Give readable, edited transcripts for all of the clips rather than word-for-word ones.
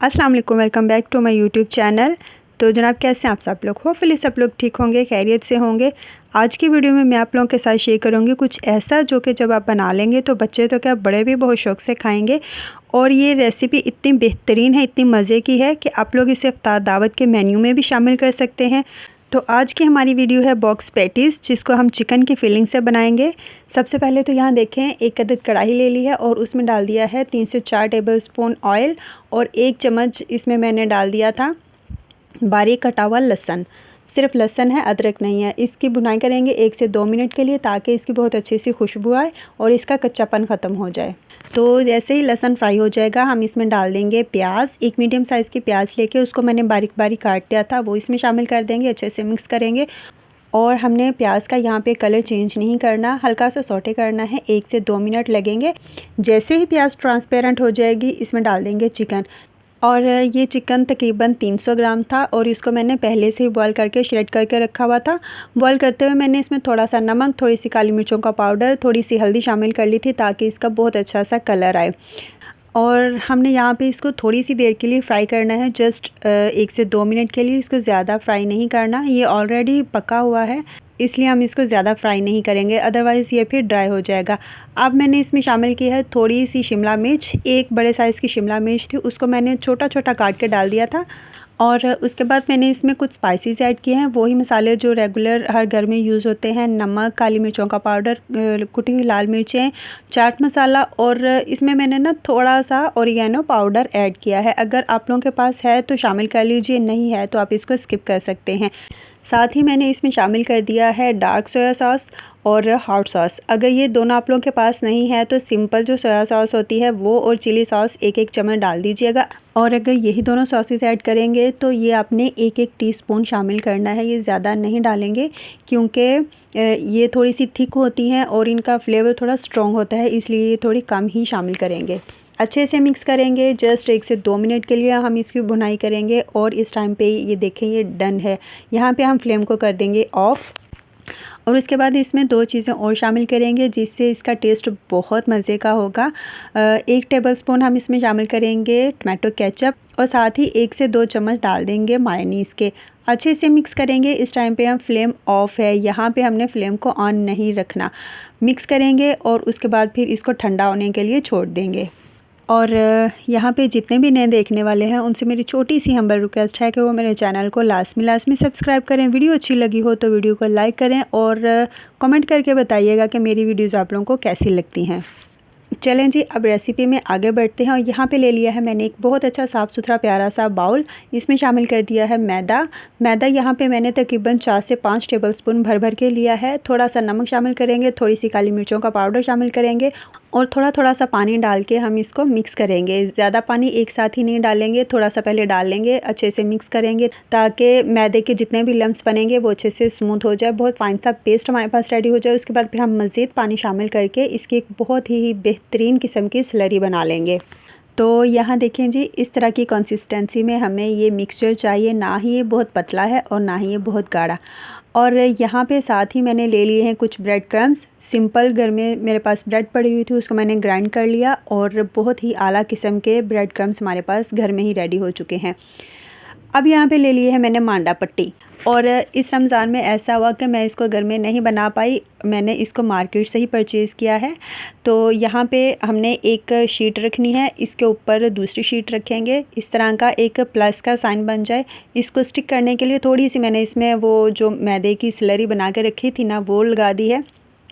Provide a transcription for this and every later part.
अस्सलाम वालेकुम, welcome back to my YouTube channel. तो जनाब कैसे हैं आप सब लोग? होपफुली सब लोग ठीक होंगे, खैरियत से होंगे। आज की वीडियो में मैं आप लोगों के साथ शेयर करूंगी कुछ ऐसा जो कि जब आप बना लेंगे तो बच्चे तो क्या बड़े भी बहुत शौक़ से खाएंगे। और ये रेसिपी इतनी बेहतरीन है, इतनी मज़े की है कि आप लोग इसे इफ्तार दावत के मेन्यू में भी शामिल कर सकते हैं। तो आज की हमारी वीडियो है बॉक्स पैटीज़, जिसको हम चिकन की फिलिंग से बनाएंगे। सबसे पहले तो यहाँ देखें, एक अदद कढ़ाई ले ली है और उसमें डाल दिया है 3 से 4 टेबलस्पून ऑयल और 1 चम्मच इसमें मैंने डाल दिया था बारीक कटा हुआ लहसुन। सिर्फ लहसुन है, अदरक नहीं है। इसकी भुनाई करेंगे 1 से 2 मिनट के लिए, ताकि इसकी बहुत अच्छी सी खुशबू आए और इसका कच्चापन ख़त्म हो जाए। तो जैसे ही लहसुन फ्राई हो जाएगा, हम इसमें डाल देंगे प्याज। एक मीडियम साइज़ की प्याज लेके उसको मैंने बारीक बारीक काट दिया था, वो इसमें शामिल कर देंगे। अच्छे से मिक्स करेंगे और हमने प्याज का यहाँ पे कलर चेंज नहीं करना, हल्का सा सौटे करना है। 1 से 2 मिनट लगेंगे। जैसे ही प्याज ट्रांसपेरेंट हो जाएगी, इसमें डाल देंगे चिकन। और ये चिकन तकरीबन 300 ग्राम था और इसको मैंने पहले से ही बॉईल करके श्रेड करके रखा हुआ था। बॉईल करते हुए मैंने इसमें थोड़ा सा नमक, थोड़ी सी काली मिर्चों का पाउडर, थोड़ी सी हल्दी शामिल कर ली थी, ताकि इसका बहुत अच्छा सा कलर आए। और हमने यहाँ पे इसको थोड़ी सी देर के लिए फ्राई करना है, जस्ट 1 से 2 मिनट के लिए। इसको ज़्यादा फ्राई नहीं करना, ये ऑलरेडी पका हुआ है, इसलिए हम इसको ज़्यादा फ्राई नहीं करेंगे, अदरवाइज़ ये फिर ड्राई हो जाएगा। अब मैंने इसमें शामिल की है थोड़ी सी शिमला मिर्च। एक बड़े साइज़ की शिमला मिर्च थी, उसको मैंने छोटा छोटा काट के डाल दिया था। और उसके बाद मैंने इसमें कुछ स्पाइसेस ऐड किए हैं, वही मसाले जो रेगुलर हर घर में यूज़ होते हैं। नमक, काली मिर्चों का पाउडर, कुटी हुई लाल मिर्चें, चाट मसाला, और इसमें मैंने ना थोड़ा सा ऑरिगेनो पाउडर ऐड किया है। अगर आप लोगों के पास है तो शामिल कर लीजिए, नहीं है तो आप इसको स्किप कर सकते हैं। साथ ही मैंने इसमें शामिल कर दिया है डार्क सोया सॉस और हॉट सॉस। अगर ये दोनों आप लोगों के पास नहीं है तो सिंपल जो सोया सॉस होती है वो और चिली सॉस 1-1 चम्मच डाल दीजिएगा। और अगर यही दोनों सॉसेस ऐड करेंगे तो ये आपने 1-1 टीस्पून शामिल करना है, ये ज़्यादा नहीं डालेंगे, क्योंकि ये थोड़ी सी थिक होती हैं और इनका फ्लेवर थोड़ा स्ट्रॉन्ग होता है, इसलिए ये थोड़ी कम ही शामिल करेंगे। अच्छे से मिक्स करेंगे। जस्ट 1 से 2 मिनट के लिए हम इसकी भुनाई करेंगे और इस टाइम पे ये देखें ये डन है। यहाँ पे हम फ्लेम को कर देंगे ऑफ़। और उसके बाद इसमें 2 चीज़ें और शामिल करेंगे, जिससे इसका टेस्ट बहुत मज़े का होगा। 1 टेबलस्पून हम इसमें शामिल करेंगे टमाटो केचप और साथ ही 1 से 2 चम्मच डाल देंगे मायोनीज़ के। अच्छे से मिक्स करेंगे। इस टाइम पे हम फ्लेम ऑफ़ है, यहाँ पे हमने फ्लेम को ऑन नहीं रखना। मिक्स करेंगे और उसके बाद फिर इसको ठंडा होने के लिए छोड़ देंगे। और यहाँ पे जितने भी नए देखने वाले हैं उनसे मेरी छोटी सी हम्बल रिक्वेस्ट है कि वो मेरे चैनल को लाजमी सब्सक्राइब करें। वीडियो अच्छी लगी हो तो वीडियो को लाइक करें और कमेंट करके बताइएगा कि मेरी वीडियोज़ आप लोगों को कैसी लगती हैं। चलें जी, अब रेसिपी में आगे बढ़ते हैं। और यहाँ पे ले लिया है मैंने एक बहुत अच्छा साफ़ सुथरा प्यारा सा बाउल। इसमें शामिल कर दिया है मैदा यहाँ पे मैंने तकरीबन 4 से 5 टेबलस्पून भर के लिया है। थोड़ा सा नमक शामिल करेंगे, थोड़ी सी काली मिर्चों का पाउडर शामिल करेंगे और थोड़ा सा पानी डाल के हम इसको मिक्स करेंगे। ज़्यादा पानी एक साथ ही नहीं डालेंगे, थोड़ा सा पहले डाल लेंगे। अच्छे से मिक्स करेंगे ताकि मैदे के जितने भी लम्स बनेंगे वो अच्छे से स्मूथ हो जाए, बहुत फाइन सा पेस्ट हमारे पास रेडी हो जाए। उसके बाद फिर हम मज़ीद पानी शामिल करके इसकी एक बहुत ही बेहतरीन किस्म की स्लरी बना लेंगे। तो यहाँ देखें जी, इस तरह की कंसिस्टेंसी में हमें ये मिक्सचर चाहिए, ना ही ये बहुत पतला है और ना ही ये बहुत गाढ़ा। और यहाँ पे साथ ही मैंने ले लिए हैं कुछ ब्रेड क्रम्स। सिंपल घर में मेरे पास ब्रेड पड़ी हुई थी, उसको मैंने ग्राइंड कर लिया और बहुत ही आला किस्म के ब्रेड क्रम्स हमारे पास घर में ही रेडी हो चुके हैं। अब यहाँ पे ले लिए है मैंने मांडा पट्टी। और इस रमज़ान में ऐसा हुआ कि मैं इसको घर में नहीं बना पाई, मैंने इसको मार्केट से ही परचेज़ किया है। तो यहाँ पे हमने एक शीट रखनी है, इसके ऊपर दूसरी शीट रखेंगे, इस तरह का एक प्लस का साइन बन जाए। इसको स्टिक करने के लिए थोड़ी सी मैंने इसमें वो जो मैदे की स्लरी बना के रखी थी ना, वो लगा दी है।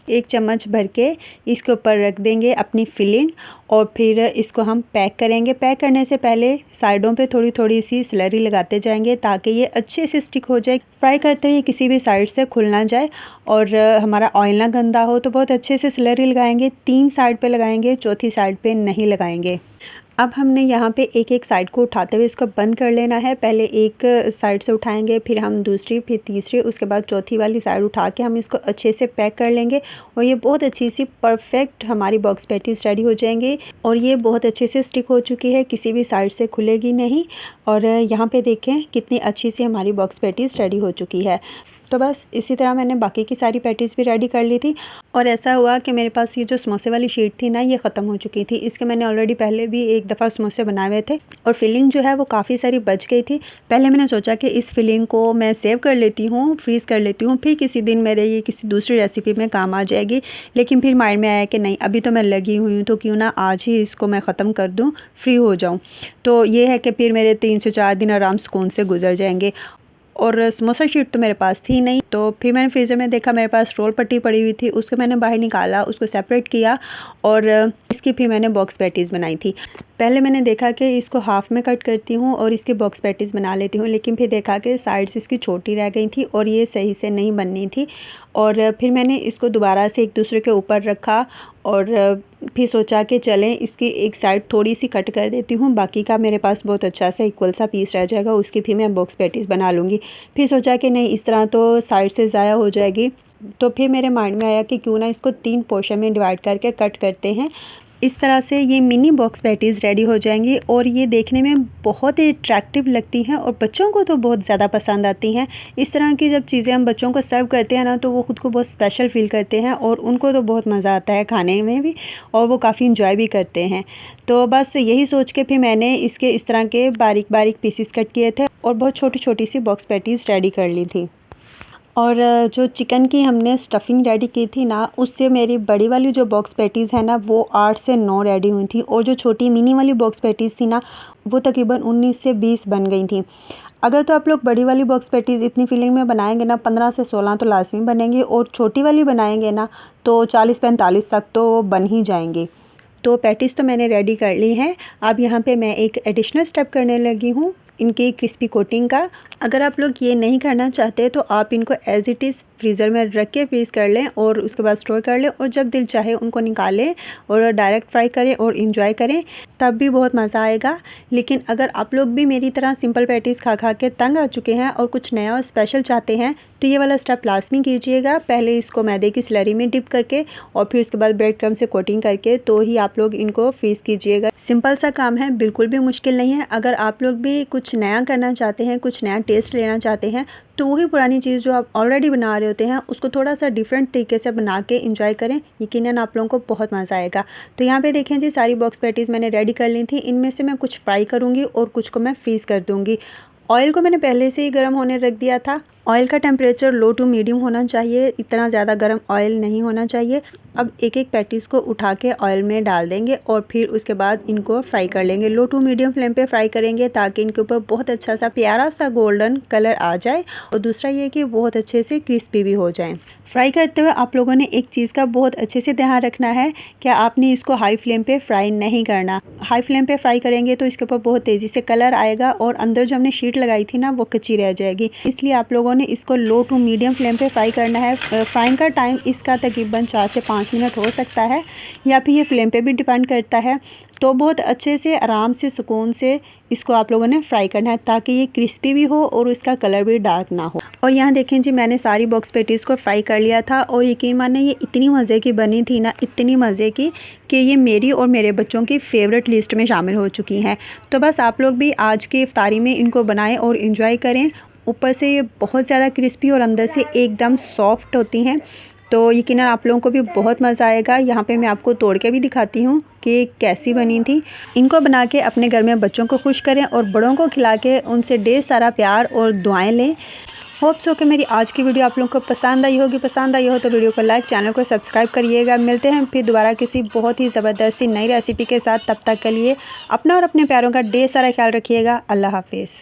1 चम्मच भर के इसके ऊपर रख देंगे अपनी फिलिंग और फिर इसको हम पैक करेंगे। पैक करने से पहले साइडों पे थोड़ी सी स्लरी लगाते जाएंगे, ताकि ये अच्छे से स्टिक हो जाए। फ्राई करते हुए किसी भी साइड से खुल ना जाए और हमारा ऑयल ना गंदा हो। तो बहुत अच्छे से स्लरी लगाएंगे, 3 साइड पे लगाएंगे, चौथी साइड पे नहीं लगाएंगे। अब हमने यहाँ पे एक साइड को उठाते हुए इसको बंद कर लेना है। पहले एक साइड से उठाएंगे, फिर हम दूसरी, फिर तीसरी, उसके बाद चौथी वाली साइड उठा के हम इसको अच्छे से पैक कर लेंगे और ये बहुत अच्छी सी परफेक्ट हमारी बॉक्स पैटीज़ रेडी हो जाएंगी। और ये बहुत अच्छे से स्टिक हो चुकी है, किसी भी साइड से खुलेगी नहीं। और यहाँ पे देखें कितनी अच्छी सी हमारी बॉक्स पैटीज़ रेडी हो चुकी है। तो बस इसी तरह मैंने बाकी की सारी पैटीज़ भी रेडी कर ली थी। और ऐसा हुआ कि मेरे पास ये जो समोसे वाली शीट थी ना, ये ख़त्म हो चुकी थी। इसके मैंने ऑलरेडी पहले भी एक दफ़ा समोसे बनाए हुए थे और फिलिंग जो है वो काफ़ी सारी बच गई थी। पहले मैंने सोचा कि इस फिलिंग को मैं सेव कर लेती हूँ, फ्रीज़ कर लेती हूँ, फिर किसी दिन मेरे ये किसी दूसरी रेसिपी में काम आ जाएगी। लेकिन फिर माइंड में आया कि नहीं, अभी तो मैं लगी हुई हूँ, तो क्यों ना आज ही इसको मैं ख़त्म कर दूँ, फ्री हो जाऊँ। तो ये है कि फिर मेरे 3 से 4 दिन आराम सुकून से गुजर जाएंगे। और समोसा शीट तो मेरे पास थी नहीं, तो फिर मैंने फ्रीज़र में देखा मेरे पास रोल पट्टी पड़ी हुई थी, उसको मैंने बाहर निकाला, उसको सेपरेट किया और इसकी फिर मैंने बॉक्स पैटीज़ बनाई थी। पहले मैंने देखा कि इसको हाफ़ में कट करती हूँ और इसकी बॉक्स पैटीज़ बना लेती हूँ, लेकिन फिर देखा कि साइड्स इसकी छोटी रह गई थी और ये सही से नहीं बननी थी। और फिर मैंने इसको दोबारा से एक दूसरे के ऊपर रखा और फिर सोचा कि चलें इसकी एक साइड थोड़ी सी कट कर देती हूँ, बाकी का मेरे पास बहुत अच्छा सा इक्वल सा पीस रह जाएगा, उसकी भी मैं बॉक्स पैटीज़ बना लूँगी। फिर सोचा कि नहीं, इस तरह तो साइड से ज़ाया हो जाएगी। तो फिर मेरे माइंड में आया कि क्यों ना इसको 3 पोर्शन में डिवाइड करके कट करते हैं। इस तरह से ये मिनी बॉक्स पैटीज़ रेडी हो जाएंगी और ये देखने में बहुत ही अट्रैक्टिव लगती हैं और बच्चों को तो बहुत ज़्यादा पसंद आती हैं। इस तरह की जब चीज़ें हम बच्चों को सर्व करते हैं ना, तो वो ख़ुद को बहुत स्पेशल फ़ील करते हैं और उनको तो बहुत मज़ा आता है खाने में भी और वो काफ़ी इंजॉय भी करते हैं। तो बस यही सोच के फिर मैंने इसके इस तरह के बारीक बारीक पीसीस कट किए थे और बहुत छोटी छोटी सी बॉक्स पैटीज़ रेडी कर ली थी। और जो चिकन की हमने स्टफ़िंग रेडी की थी ना, उससे मेरी बड़ी वाली जो बॉक्स पैटीज़ है ना, वो 8 से 9 रेडी हुई थी और जो छोटी मिनी वाली बॉक्स पैटीज़ थी ना, वो तकरीबन 19 से 20 बन गई थी। अगर तो आप लोग बड़ी वाली बॉक्स पैटीज़ इतनी फिलिंग में बनाएंगे ना, 15 से 16 तो लाजमी बनेंगे और छोटी वाली बनाएंगे ना तो 40-45 तक तो बन ही जाएंगे। तो पैटीज़ तो मैंने रेडी कर ली हैं। अब यहाँ पे मैं एक एडिशनल स्टेप करने लगी हूँ इनकी क्रिस्पी कोटिंग का। अगर आप लोग ये नहीं करना चाहते तो आप इनको एज़ इट इज़ फ्रीज़र में रख के फ्रीज़ कर लें और उसके बाद स्टोर कर लें और जब दिल चाहे उनको निकालें और डायरेक्ट फ्राई करें और इंजॉय करें, तब भी बहुत मज़ा आएगा। लेकिन अगर आप लोग भी मेरी तरह सिंपल पैटीज़ खा खा के तंग आ चुके हैं और कुछ नया और स्पेशल चाहते हैं, तो ये वाला स्टेप लाजमी कीजिएगा। पहले इसको मैदे की स्लरी में डिप करके और फिर उसके बाद ब्रेड क्रम्ब से कोटिंग करके तो ही आप लोग इनको फ्रीज़ कीजिएगा। सिंपल सा काम है, बिल्कुल भी मुश्किल नहीं है। अगर आप लोग भी कुछ नया करना चाहते हैं, कुछ नया टेस्ट लेना चाहते हैं, तो वही पुरानी चीज़ जो आप ऑलरेडी बना रहे होते हैं उसको थोड़ा सा डिफरेंट तरीके से बना के इंजॉय करें, यकीनन आप लोगों को बहुत मज़ा आएगा। तो यहाँ पे देखें जी, सारी बॉक्स पैटीज़ मैंने रेडी कर ली थी। इनमें से मैं कुछ फ्राई करूँगी और कुछ को मैं फ्रीज़ कर दूँगी। ऑयल को मैंने पहले से ही गर्म होने रख दिया था। ऑयल का टेम्परेचर लो टू मीडियम होना चाहिए, इतना ज़्यादा गर्म ऑयल नहीं होना चाहिए। अब एक एक पैटीज़ को उठा के ऑयल में डाल देंगे और फिर उसके बाद इनको फ्राई कर लेंगे। लो टू मीडियम फ्लेम पे फ्राई करेंगे ताकि इनके ऊपर बहुत अच्छा सा प्यारा सा गोल्डन कलर आ जाए और दूसरा ये कि बहुत अच्छे से क्रिस्पी भी हो जाए। फ्राई करते हुए आप लोगों ने एक चीज़ का बहुत अच्छे से ध्यान रखना है कि आपने इसको हाई फ्लेम पे फ्राई नहीं करना। हाई फ्लेम पे फ्राई करेंगे तो इसके ऊपर बहुत तेज़ी से कलर आएगा और अंदर जो हमने शीट लगाई थी ना, वो कच्ची रह जाएगी। इसलिए आप लोगों ने इसको लो टू मीडियम फ्लेम पे फ्राई करना है। फ्राइंग का टाइम इसका तकरीबन 4 से 5 मिनट हो सकता है या फिर ये फ्लेम पे भी डिपेंड करता है। तो बहुत अच्छे से आराम से सुकून से इसको आप लोगों ने फ्राई करना है ताकि ये क्रिस्पी भी हो और इसका कलर भी डार्क ना हो। और यहाँ देखें जी, मैंने सारी बॉक्स पैटीज़ को फ्राई कर लिया था और यकीन माने ये इतनी मज़े की बनी थी ना, इतनी मज़े की कि ये मेरी और मेरे बच्चों की फ़ेवरेट लिस्ट में शामिल हो चुकी हैं। तो बस आप लोग भी आज की इफ्तारी में इनको बनाएं और इन्जॉय करें। ऊपर से ये बहुत ज़्यादा क्रिस्पी और अंदर से एकदम सॉफ्ट होती हैं, तो यकीनन आप लोगों को भी बहुत मज़ा आएगा। यहाँ पे मैं आपको तोड़ के भी दिखाती हूँ कि कैसी बनी थी। इनको बना के अपने घर में बच्चों को खुश करें और बड़ों को खिला के उनसे ढेर सारा प्यार और दुआएं लें। होप सो कि मेरी आज की वीडियो आप लोगों को पसंद आई होगी। पसंद आई हो तो वीडियो को लाइक, चैनल को सब्सक्राइब करिएगा। मिलते हैं फिर दोबारा किसी बहुत ही ज़बरदस्त सी नई रेसिपी के साथ। तब तक के लिए अपना और अपने प्यारों का ढेर सारा ख्याल रखिएगा। अल्लाह हाफिज़।